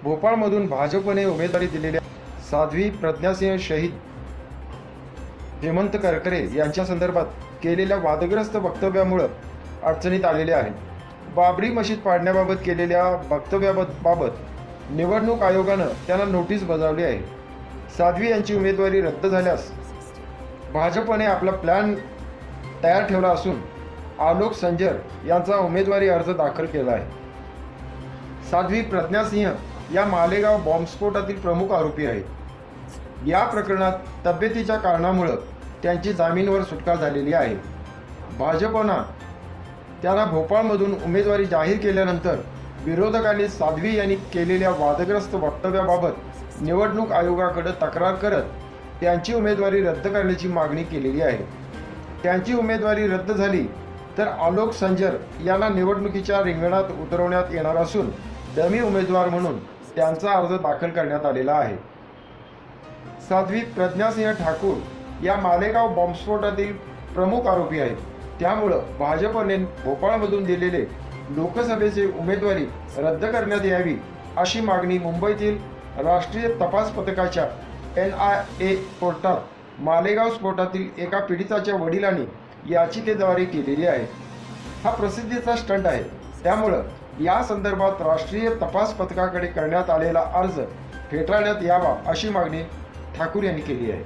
भोपाळमधून भाजपने उमेदवारी दिलेल्या साध्वी प्रज्ञासिंह शहीद हेमंत करकरे यांच्या संदर्भात केलेल्या वादग्रस्त वक्तव्यामुळे अडचणीत आलेले आहे। बाबरी मशीद पाडण्याबाबत केलेल्या वक्तव्याबाबत निवडणूक आयोगानं त्यांना नोटीस बजावली आहे। साध्वी यांची उमेदवारी रद्द झाल्यास भाजपने आपला प्लॅन तयार ठेवला असून आलोक संजर यांचा उमेदवारी अर्ज दाखल केला आहे। साध्वी प्रज्ञासिंह या मालेगाव बॉम्बस्फोटातील प्रमुख आरोपी आहेत। या प्रकरणात तब्येतीच्या कारणामुळे त्यांची जामीनवर सुटका झालेली आहे। भाजपनं त्यांना भोपाळमधून उमेदवारी जाहीर केल्यानंतर विरोधकांनी साध्वी यांनी केलेल्या वादग्रस्त वक्तव्याबाबत निवडणूक आयोगाकडे तक्रार करत त्यांची उमेदवारी रद्द करण्याची मागणी केलेली आहे। त्यांची उमेदवारी रद्द झाली तर आलोक संजर यांना निवडणुकीच्या रिंगणात उतरवण्यात येणार असून डमी उमेदवार म्हणून त्यांचा अर्ज दाखल करण्यात आलेला आहे। साध्वी प्रज्ञासिंह ठाकूर या मालेगाव बॉम्बस्फोटातील प्रमुख आरोपी आहेत। त्यामुळे भाजपने भोपाळमधून दिलेले लोकसभेचे उमेदवारी रद्द करण्यात यावी अशी मागणी मुंबईतील राष्ट्रीय तपास पथकाच्या NIA कोर्टात मालेगाव स्फोटातील एका पीडिताच्या वडिलांनी याचिकेद्वारे केलेली आहे। हा प्रसिद्धीचा स्टंट आहे। त्यामुळे या संदर्भात राष्ट्रीय तपास पथकाकडे करण्यात आलेला अर्ज फेटाळण्यात यावा अशी मागणी ठाकूर यांनी केली आहे।